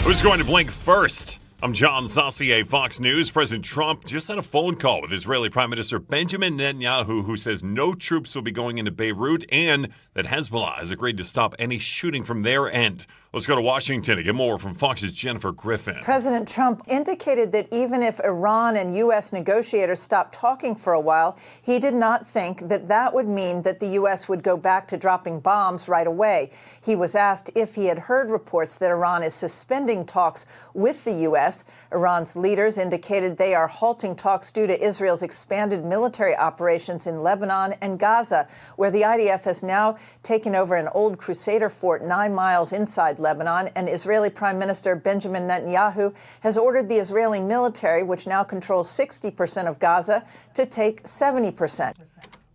Who's going to blink first? I'm John Saucier, Fox News. President Trump just had a phone call with Israeli Prime Minister Benjamin Netanyahu, who says no troops will be going into Beirut and that Hezbollah has agreed to stop any shooting from their end. Let's go to Washington to get more from Fox's Jennifer Griffin. President Trump indicated that even if Iran and U.S. negotiators stopped talking for a while, he did not think that that would mean that the U.S. would go back to dropping bombs right away. He was asked if he had heard reports that Iran is suspending talks with the U.S. Iran's leaders indicated they are halting talks due to Israel's expanded military operations in Lebanon and Gaza, where the IDF has now taken over an old Crusader fort 9 miles inside Lebanon, and Israeli Prime Minister Benjamin Netanyahu has ordered the Israeli military, which now controls 60% of Gaza, to take 70%.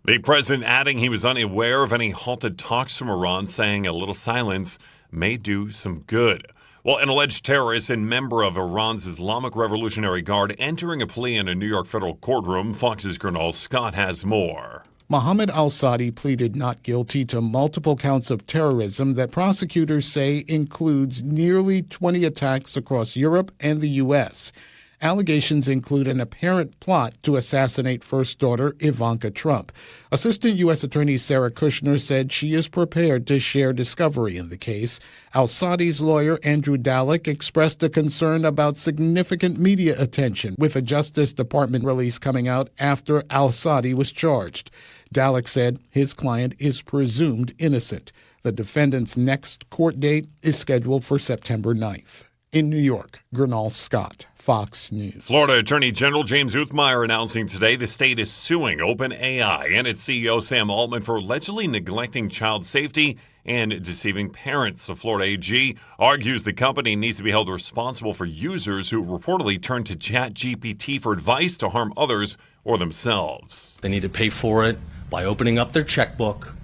The president adding he was unaware of any halted talks from Iran, saying a little silence may do some good. Well, an alleged terrorist and member of Iran's Islamic Revolutionary Guard entering a plea in a New York federal courtroom. Fox's Gernal Scott has more. Mohammed al-Sadi pleaded not guilty to multiple counts of terrorism that prosecutors say includes nearly 20 attacks across Europe and the U.S. Allegations include an apparent plot to assassinate first daughter Ivanka Trump. Assistant U.S. Attorney Sarah Kushner said she is prepared to share discovery in the case. Al-Sadi's lawyer, Andrew Dalek, expressed a concern about significant media attention, with a Justice Department release coming out after al-Sadi was charged. Dalek said his client is presumed innocent. The defendant's next court date is scheduled for September 9th. In New York, Gernal Scott, Fox News. Florida Attorney General James Uthmeyer announcing today the state is suing OpenAI and its CEO Sam Altman for allegedly neglecting child safety and deceiving parents. The Florida AG argues the company needs to be held responsible for users who reportedly turn to ChatGPT for advice to harm others or themselves. They need to pay for it by opening up their checkbook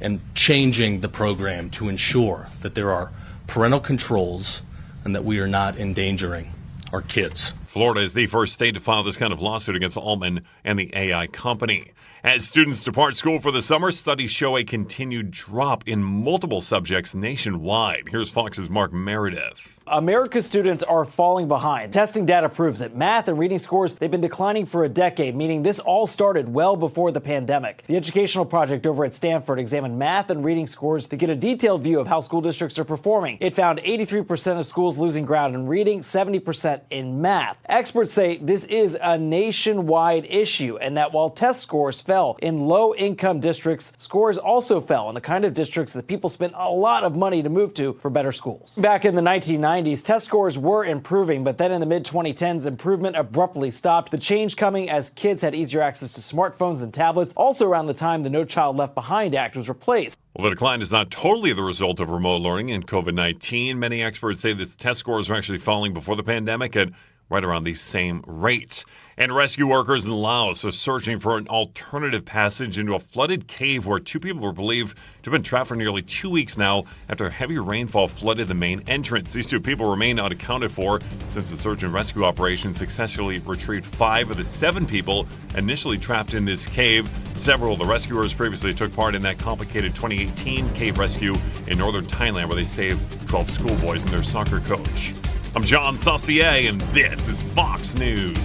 and changing the program to ensure that there are parental controls and that we are not endangering our kids. Florida is the first state to file this kind of lawsuit against Altman and the AI company. As students depart school for the summer, studies show a continued drop in multiple subjects nationwide. Here's Fox's Mark Meredith. America's students are falling behind. Testing data proves it. Math and reading scores, they've been declining for a decade, meaning this all started well before the pandemic. The educational project over at Stanford examined math and reading scores to get a detailed view of how school districts are performing. It found 83% of schools losing ground in reading, 70% in math. Experts say this is a nationwide issue, and that while test scores fell in low-income districts, scores also fell in the kind of districts that people spent a lot of money to move to for better schools. Back in the 1990s, test scores were improving, but then in the mid-2010s, improvement abruptly stopped. The change coming as kids had easier access to smartphones and tablets. Also around the time the No Child Left Behind Act was replaced. Well, the decline is not totally the result of remote learning and COVID-19. Many experts say that test scores were actually falling before the pandemic at right around the same rate. And rescue workers in Laos are searching for an alternative passage into a flooded cave where 2 people were believed to have been trapped for nearly 2 weeks now after heavy rainfall flooded the main entrance. These 2 people remain unaccounted for since the search and rescue operation successfully retrieved 5 of the 7 people initially trapped in this cave. Several of the rescuers previously took part in that complicated 2018 cave rescue in northern Thailand where they saved 12 schoolboys and their soccer coach. I'm John Saucier, and this is Fox News.